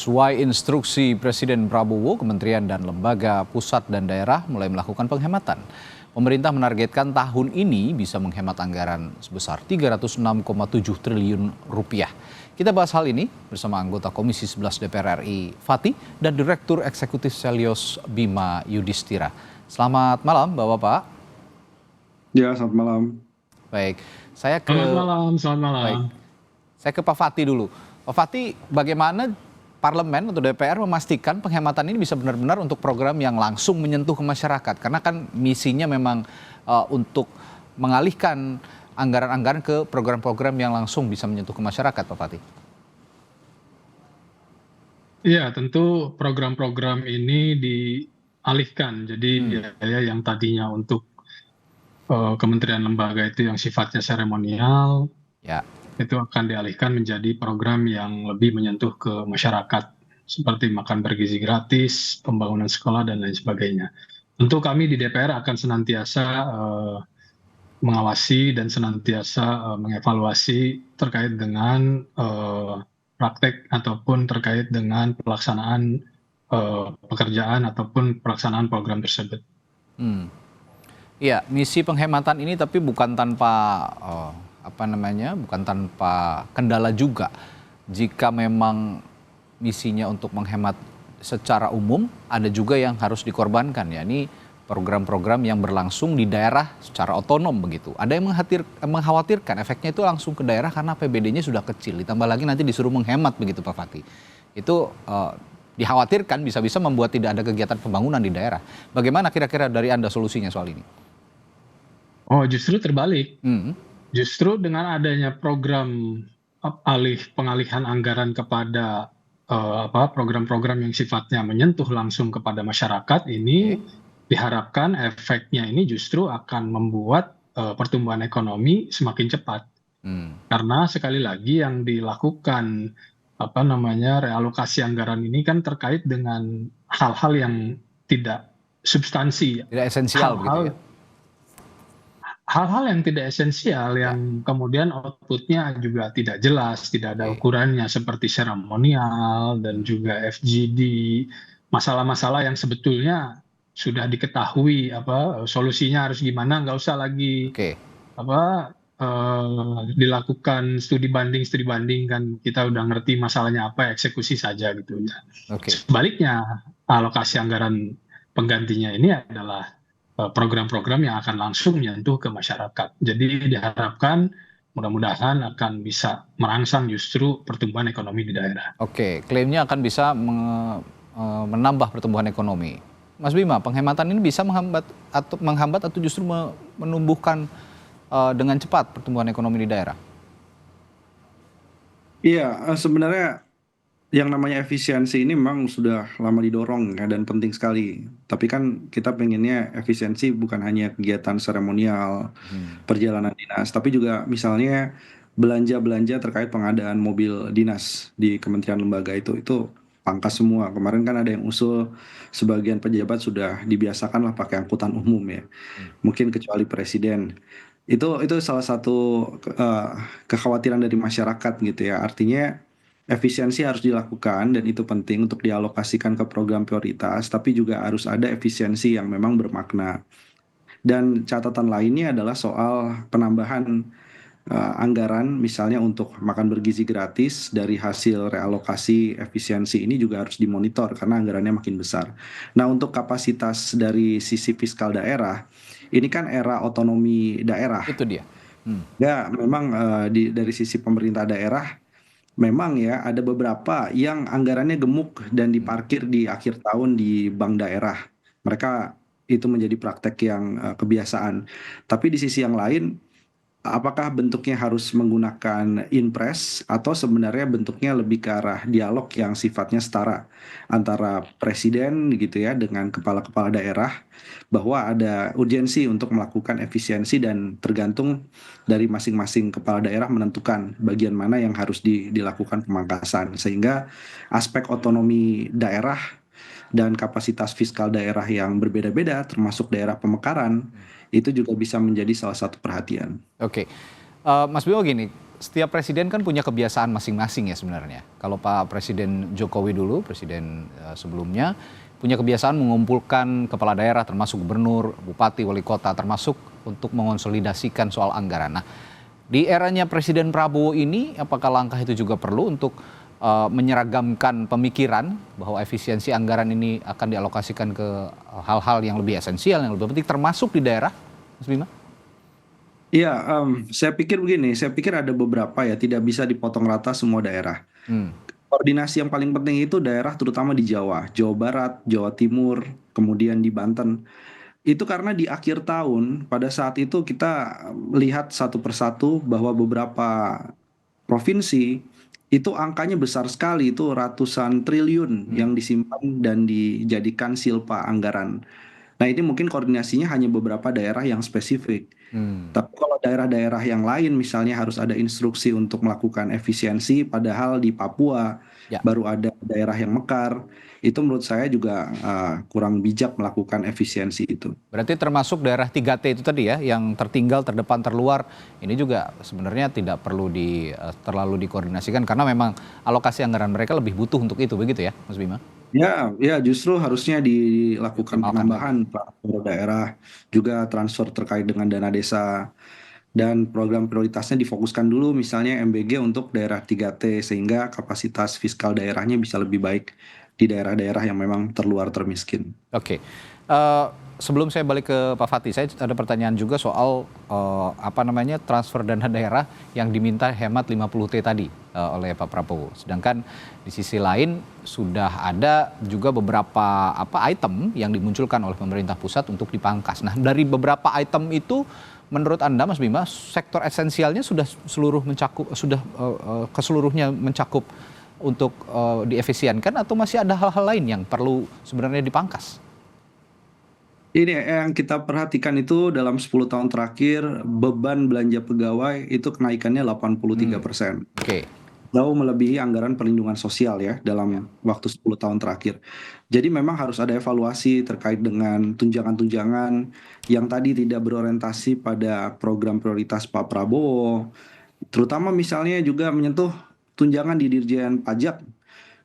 Sesuai instruksi Presiden Prabowo, kementerian dan lembaga pusat dan daerah mulai melakukan penghematan. Pemerintah menargetkan tahun ini bisa menghemat anggaran sebesar 306,7 triliun rupiah. Kita bahas hal ini bersama anggota Komisi 11 DPR RI Fatih dan Direktur Eksekutif Selyos Bima Yudhistira. Selamat malam Bapak-Bapak. Ya, selamat malam. Baik, saya ke Selamat malam. Baik, saya ke Pak Fatih dulu. Pak Fatih, bagaimana Parlemen atau DPR memastikan penghematan ini bisa benar-benar untuk program yang langsung menyentuh ke masyarakat? Karena kan misinya memang untuk mengalihkan anggaran-anggaran ke program-program yang langsung bisa menyentuh ke masyarakat, Pak Fatih. Iya, tentu program-program ini dialihkan. Jadi ya yang tadinya untuk kementerian lembaga itu yang sifatnya seremonial, Ya. itu akan dialihkan menjadi program yang lebih menyentuh ke masyarakat, seperti makan bergizi gratis, pembangunan sekolah, dan lain sebagainya. Tentu kami di DPR akan senantiasa mengawasi dan senantiasa mengevaluasi terkait dengan praktek ataupun terkait dengan pelaksanaan pekerjaan ataupun pelaksanaan program tersebut. Iya, misi penghematan ini tapi bukan tanpa bukan tanpa kendala juga. Jika memang misinya untuk menghemat secara umum, ada juga yang harus dikorbankan, ya. Ini program-program yang berlangsung di daerah secara otonom begitu. Ada yang mengkhawatirkan efeknya itu langsung ke daerah karena APBD-nya sudah kecil. Ditambah lagi nanti disuruh menghemat begitu, Pak Fatih. Itu dikhawatirkan bisa-bisa membuat tidak ada kegiatan pembangunan di daerah. Bagaimana kira-kira dari Anda solusinya soal ini? Oh, justru terbalik. Justru dengan adanya program pengalihan anggaran kepada program-program yang sifatnya menyentuh langsung kepada masyarakat ini, diharapkan efeknya ini justru akan membuat pertumbuhan ekonomi semakin cepat. Karena sekali lagi yang dilakukan realokasi anggaran ini kan terkait dengan hal-hal yang tidak substansi, tidak esensial begitu ya. Hal-hal yang tidak esensial yang kemudian outputnya juga tidak jelas, tidak ada ukurannya seperti seremonial dan juga FGD, masalah-masalah yang sebetulnya sudah diketahui solusinya harus gimana, nggak usah lagi dilakukan studi banding kan, kita udah ngerti masalahnya apa, eksekusi saja gitu ya. Sebaliknya alokasi anggaran penggantinya ini adalah program-program yang akan langsung menyentuh ke masyarakat. Jadi diharapkan mudah-mudahan akan bisa merangsang justru pertumbuhan ekonomi di daerah. Oke, klaimnya akan bisa menambah pertumbuhan ekonomi. Mas Bima, penghematan ini bisa menghambat atau justru menumbuhkan dengan cepat pertumbuhan ekonomi di daerah? Iya, sebenarnya yang namanya efisiensi ini memang sudah lama didorong ya, dan penting sekali. Tapi kan kita pengennya efisiensi bukan hanya kegiatan seremonial, perjalanan dinas, tapi juga misalnya belanja-belanja terkait pengadaan mobil dinas di kementerian lembaga itu pangkas semua. Kemarin kan ada yang usul sebagian pejabat sudah dibiasakan lah pakai angkutan umum ya. Mungkin kecuali presiden. Itu salah satu kekhawatiran dari masyarakat gitu ya. Artinya efisiensi harus dilakukan dan itu penting untuk dialokasikan ke program prioritas, tapi juga harus ada efisiensi yang memang bermakna. Dan catatan lainnya adalah soal penambahan anggaran misalnya untuk makan bergizi gratis dari hasil realokasi efisiensi ini juga harus dimonitor karena anggarannya makin besar. Nah, untuk kapasitas dari sisi fiskal daerah, ini kan era otonomi daerah. Itu dia. Ya, memang dari sisi pemerintah daerah memang ya ada beberapa yang anggarannya gemuk dan diparkir di akhir tahun di bank daerah. Mereka itu menjadi praktek yang kebiasaan. Tapi di sisi yang lain, apakah bentuknya harus menggunakan inpres atau sebenarnya bentuknya lebih ke arah dialog yang sifatnya setara antara presiden gitu ya dengan kepala-kepala daerah, bahwa ada urgensi untuk melakukan efisiensi dan tergantung dari masing-masing kepala daerah menentukan bagian mana yang harus dilakukan pemangkasan, sehingga aspek otonomi daerah dan kapasitas fiskal daerah yang berbeda-beda termasuk daerah pemekaran itu juga bisa menjadi salah satu perhatian. Oke, Mas Bimo gini, setiap presiden kan punya kebiasaan masing-masing ya sebenarnya. Kalau Pak Presiden Jokowi dulu, presiden sebelumnya, punya kebiasaan mengumpulkan kepala daerah termasuk gubernur, bupati, wali kota, termasuk untuk mengonsolidasikan soal anggaran. Nah, di eranya Presiden Prabowo ini, apakah langkah itu juga perlu untuk menyeragamkan pemikiran bahwa efisiensi anggaran ini akan dialokasikan ke hal-hal yang lebih esensial, yang lebih penting, termasuk di daerah, Mas Bima? Iya, saya pikir begini, saya pikir ada beberapa ya, tidak bisa dipotong rata semua daerah. Hmm. Koordinasi yang paling penting itu daerah terutama di Jawa, Jawa Barat, Jawa Timur, kemudian di Banten. Itu karena di akhir tahun, pada saat itu kita lihat satu persatu bahwa beberapa provinsi itu angkanya besar sekali, itu ratusan triliun yang disimpan dan dijadikan silpa anggaran. Nah, ini mungkin koordinasinya hanya beberapa daerah yang spesifik. Hmm. Tapi kalau daerah-daerah yang lain misalnya harus ada instruksi untuk melakukan efisiensi, padahal di Papua Ya. baru ada daerah yang mekar, itu menurut saya juga kurang bijak melakukan efisiensi itu. Berarti termasuk daerah 3T itu tadi ya, yang tertinggal, terdepan, terluar, ini juga sebenarnya tidak perlu terlalu dikoordinasikan karena memang alokasi anggaran mereka lebih butuh untuk itu, begitu ya, Mas Bima? Ya, ya justru harusnya dilakukan Optimalkan penambahan per daerah, juga transfer terkait dengan dana desa, dan program prioritasnya difokuskan dulu misalnya MBG untuk daerah 3T sehingga kapasitas fiskal daerahnya bisa lebih baik di daerah-daerah yang memang terluar termiskin. Oke. Sebelum saya balik ke Pak Fatih, saya ada pertanyaan juga soal transfer dana daerah yang diminta hemat 50T tadi oleh Pak Prabowo. Sedangkan di sisi lain sudah ada juga beberapa item yang dimunculkan oleh pemerintah pusat untuk dipangkas. Nah, dari beberapa item itu menurut Anda, Mas Bima, sektor esensialnya sudah keseluruhnya mencakup untuk diefisienkan atau masih ada hal-hal lain yang perlu sebenarnya dipangkas? Ini yang kita perhatikan itu dalam 10 tahun terakhir beban belanja pegawai itu kenaikannya 83%. Oke. Jauh melebihi anggaran perlindungan sosial ya dalam waktu 10 tahun terakhir. Jadi memang harus ada evaluasi terkait dengan tunjangan-tunjangan yang tadi tidak berorientasi pada program prioritas Pak Prabowo, terutama misalnya juga menyentuh tunjangan di Dirjen Pajak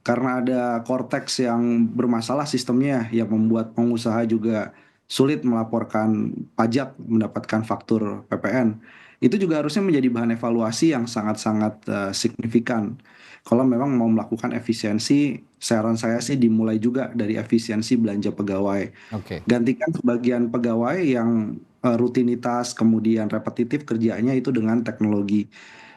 karena ada Cortex yang bermasalah sistemnya yang membuat pengusaha juga sulit melaporkan pajak, mendapatkan faktur PPN. Itu juga harusnya menjadi bahan evaluasi yang sangat-sangat signifikan. Kalau memang mau melakukan efisiensi, saran saya sih dimulai juga dari efisiensi belanja pegawai. Oke. Gantikan sebagian pegawai yang rutinitas kemudian repetitif kerjanya itu dengan teknologi.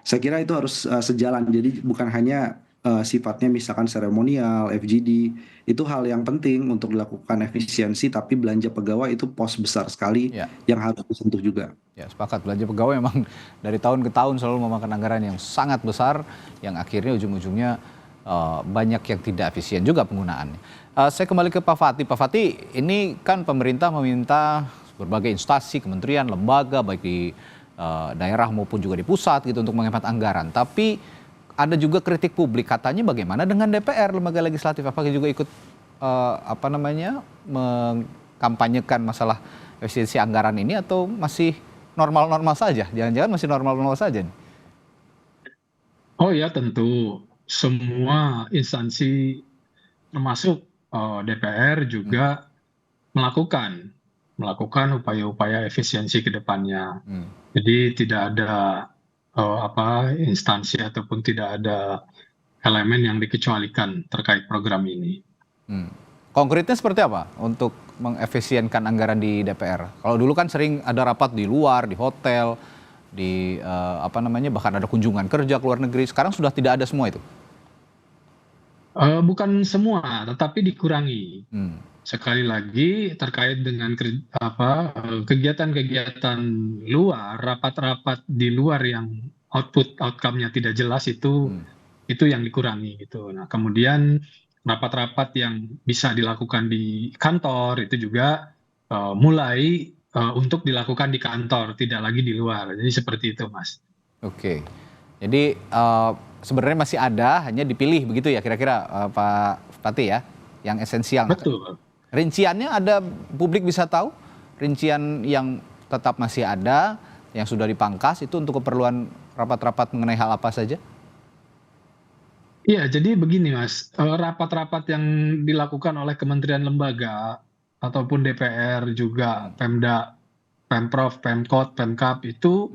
Saya kira itu harus sejalan. Jadi bukan hanya sifatnya misalkan seremonial, FGD, itu hal yang penting untuk dilakukan efisiensi, tapi belanja pegawai itu pos besar sekali Ya. yang harus disentuh juga. Ya, sepakat. Belanja pegawai memang dari tahun ke tahun selalu memakan anggaran yang sangat besar, yang akhirnya ujung-ujungnya banyak yang tidak efisien juga penggunaannya. Saya kembali ke Pak Fatih. Pak Fatih, ini kan pemerintah meminta berbagai instansi, kementerian, lembaga, baik di daerah maupun juga di pusat gitu untuk menghemat anggaran. Tapi ada juga kritik publik, katanya bagaimana dengan DPR, lembaga legislatif, apakah juga ikut mengkampanyekan masalah efisiensi anggaran ini atau masih normal-normal saja? Jangan-jangan masih normal-normal saja nih? Oh ya, tentu semua instansi termasuk DPR juga melakukan upaya-upaya efisiensi ke depannya. Jadi tidak ada instansi ataupun tidak ada elemen yang dikecualikan terkait program ini. Konkretnya seperti apa untuk mengefisienkan anggaran di DPR? Kalau dulu kan sering ada rapat di luar, di hotel, di bahkan ada kunjungan kerja ke luar negeri. Sekarang sudah tidak ada semua itu? Bukan semua, tetapi dikurangi. Sekali lagi terkait dengan kegiatan-kegiatan luar, rapat-rapat di luar yang outcome-nya tidak jelas itu yang dikurangi gitu. Nah, kemudian rapat-rapat yang bisa dilakukan di kantor itu juga mulai untuk dilakukan di kantor, tidak lagi di luar. Jadi seperti itu, Mas. Oke. Jadi sebenarnya masih ada, hanya dipilih begitu ya kira-kira Pak Fatih ya, yang esensial. Betul. Rinciannya ada, publik bisa tahu rincian yang tetap masih ada, yang sudah dipangkas itu untuk keperluan rapat-rapat mengenai hal apa saja? Iya, jadi begini Mas, rapat-rapat yang dilakukan oleh kementerian lembaga ataupun DPR juga Pemda, Pemprov, Pemkot, Pemkab itu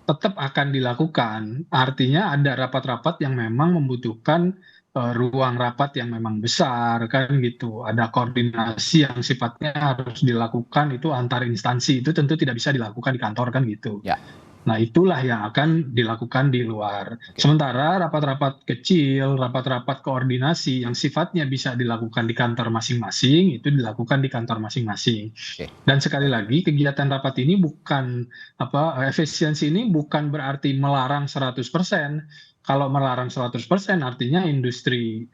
tetap akan dilakukan. Artinya ada rapat-rapat yang memang membutuhkan ruang rapat yang memang besar kan gitu. Ada koordinasi yang sifatnya harus dilakukan itu antar instansi. Itu tentu tidak bisa dilakukan di kantor kan gitu. Ya. Nah, itulah yang akan dilakukan di luar. Sementara rapat-rapat kecil, rapat-rapat koordinasi yang sifatnya bisa dilakukan di kantor masing-masing, itu dilakukan di kantor masing-masing. Dan sekali lagi, kegiatan rapat ini bukan efisiensi ini bukan berarti melarang 100%. Kalau melarang 100% artinya industri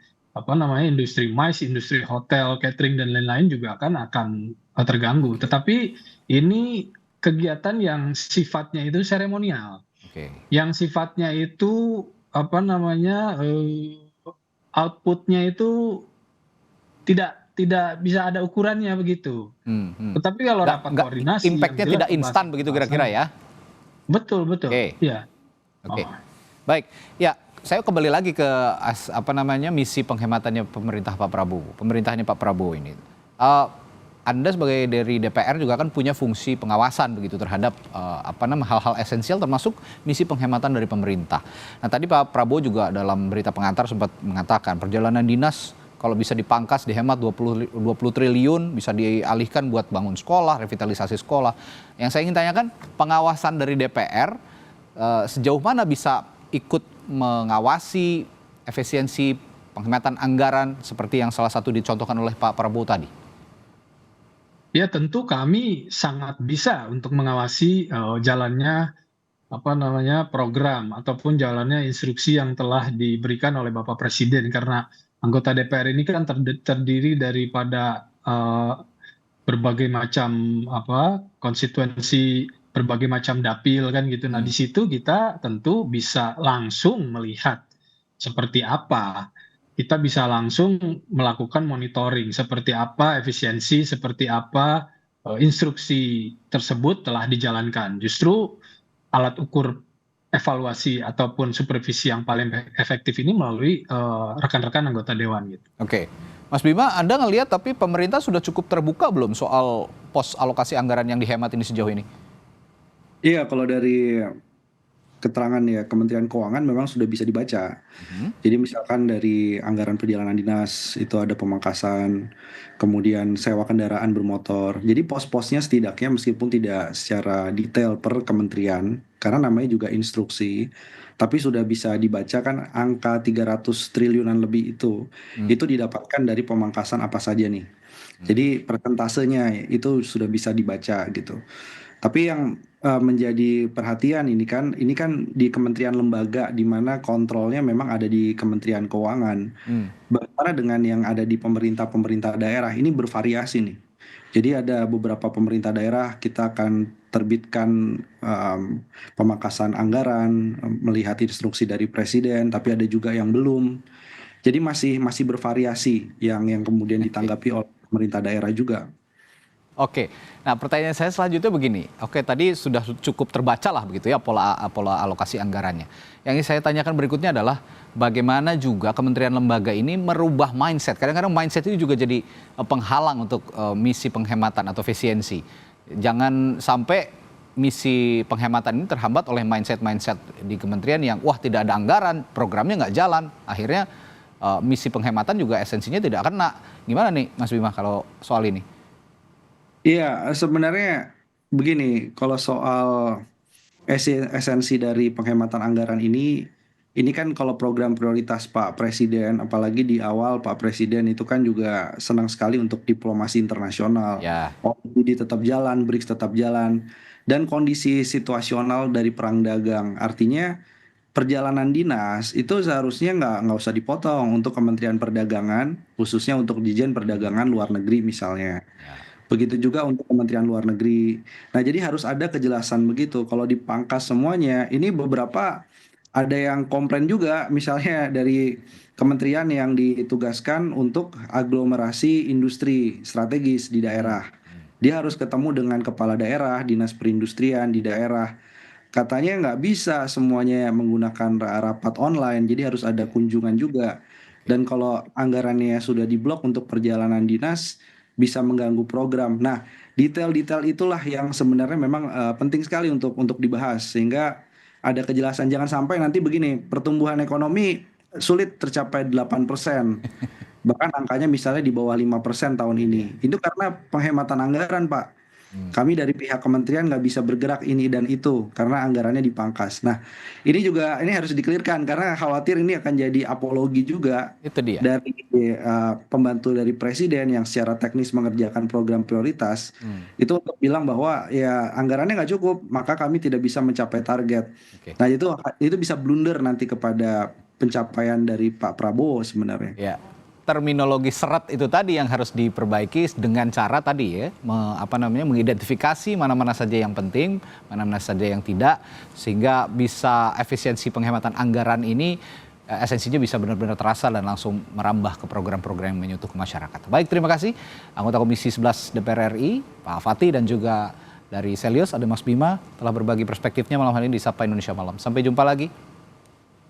industri MICE, industri hotel, catering dan lain-lain juga akan terganggu. Tetapi ini kegiatan yang sifatnya itu seremonial, yang sifatnya itu outputnya itu tidak bisa ada ukurannya begitu. Tetapi kalau rapat koordinasi, impactnya tidak instan begitu kira-kira ya? Betul. Iya. Oke. Baik, ya saya kembali lagi ke misi penghematannya pemerintahnya Pak Prabowo ini. Anda sebagai dari DPR juga kan punya fungsi pengawasan begitu terhadap hal-hal esensial termasuk misi penghematan dari pemerintah. Nah, tadi Pak Prabowo juga dalam berita pengantar sempat mengatakan perjalanan dinas kalau bisa dipangkas dihemat 20 triliun bisa dialihkan buat bangun sekolah, revitalisasi sekolah. Yang saya ingin tanyakan, pengawasan dari DPR sejauh mana bisa ikut mengawasi efisiensi penghematan anggaran seperti yang salah satu dicontohkan oleh Pak Prabowo tadi? Ya, tentu kami sangat bisa untuk mengawasi jalannya program ataupun jalannya instruksi yang telah diberikan oleh Bapak Presiden, karena anggota DPR ini kan terdiri daripada berbagai macam konstituensi, berbagai macam dapil kan gitu. Nah, di situ kita tentu bisa langsung melihat seperti apa. Kita bisa langsung melakukan monitoring seperti apa efisiensi, seperti apa instruksi tersebut telah dijalankan. Justru alat ukur evaluasi ataupun supervisi yang paling efektif ini melalui rekan-rekan anggota dewan gitu. Oke. Mas Bima, Anda ngelihat tapi pemerintah sudah cukup terbuka belum soal pos alokasi anggaran yang dihemat ini sejauh ini? Iya, kalau dari keterangan ya Kementerian Keuangan memang sudah bisa dibaca. Jadi misalkan dari anggaran perjalanan dinas itu ada pemangkasan, kemudian sewa kendaraan bermotor. Jadi pos-posnya setidaknya meskipun tidak secara detail per kementerian, karena namanya juga instruksi, tapi sudah bisa dibaca kan angka 300 triliunan lebih itu didapatkan dari pemangkasan apa saja nih. Jadi persentasenya itu sudah bisa dibaca gitu. Tapi yang menjadi perhatian ini kan di kementerian lembaga di mana kontrolnya memang ada di Kementerian Keuangan. Bagaimana dengan yang ada di pemerintah daerah ini bervariasi nih. Jadi ada beberapa pemerintah daerah kita akan terbitkan pemangkasan anggaran melihat instruksi dari presiden, tapi ada juga yang belum. Jadi masih bervariasi yang kemudian ditanggapi oleh pemerintah daerah juga. Oke, nah pertanyaan saya selanjutnya begini. Oke, tadi sudah cukup terbaca lah begitu ya pola alokasi anggarannya. Yang saya tanyakan berikutnya adalah bagaimana juga kementerian lembaga ini merubah mindset. Kadang-kadang mindset itu juga jadi penghalang untuk misi penghematan atau efisiensi. Jangan sampai misi penghematan ini terhambat oleh mindset di kementerian yang tidak ada anggaran, programnya nggak jalan. Akhirnya misi penghematan juga esensinya tidak kena. Gimana nih Mas Bima kalau soal ini? Iya, sebenarnya begini, kalau soal esensi dari penghematan anggaran ini kan kalau program prioritas Pak Presiden, apalagi di awal Pak Presiden itu kan juga senang sekali untuk diplomasi internasional. Ya. OECD tetap jalan, BRICS tetap jalan, dan kondisi situasional dari perang dagang. Artinya perjalanan dinas itu seharusnya nggak usah dipotong untuk Kementerian Perdagangan, khususnya untuk Dirjen Perdagangan Luar Negeri misalnya. Begitu juga untuk Kementerian Luar Negeri. Nah, jadi harus ada kejelasan begitu. Kalau dipangkas semuanya, ini beberapa ada yang komplain juga, misalnya dari kementerian yang ditugaskan untuk aglomerasi industri strategis di daerah. Dia harus ketemu dengan kepala daerah, dinas perindustrian di daerah. katanya nggak bisa semuanya menggunakan rapat online, jadi harus ada kunjungan juga. Dan kalau anggarannya sudah diblok untuk perjalanan dinas, bisa mengganggu program. Nah, detail-detail itulah yang sebenarnya memang penting sekali untuk dibahas, sehingga ada kejelasan. Jangan sampai nanti begini, pertumbuhan ekonomi sulit tercapai 8%. Bahkan angkanya misalnya di bawah 5% tahun ini. Itu karena penghematan anggaran, Pak. Kami dari pihak kementerian nggak bisa bergerak ini dan itu karena anggarannya dipangkas. Nah, ini harus dikelirkan karena khawatir ini akan jadi apologi juga Itu dia. dari pembantu dari presiden yang secara teknis mengerjakan program prioritas. Itu untuk bilang bahwa ya anggarannya nggak cukup, maka kami tidak bisa mencapai target. Oke. Nah, itu bisa blunder nanti kepada pencapaian dari Pak Prabowo sebenarnya. Ya, terminologi seret itu tadi yang harus diperbaiki dengan cara tadi ya, mengidentifikasi mana-mana saja yang penting, mana-mana saja yang tidak, sehingga bisa efisiensi penghematan anggaran ini esensinya bisa benar-benar terasa dan langsung merambah ke program-program yang menyentuh ke masyarakat. Baik, terima kasih anggota Komisi 11 DPR RI, Pak Fatih, dan juga dari Selyos ada Mas Bima telah berbagi perspektifnya malam hari ini di Sapa Indonesia Malam. Sampai jumpa lagi.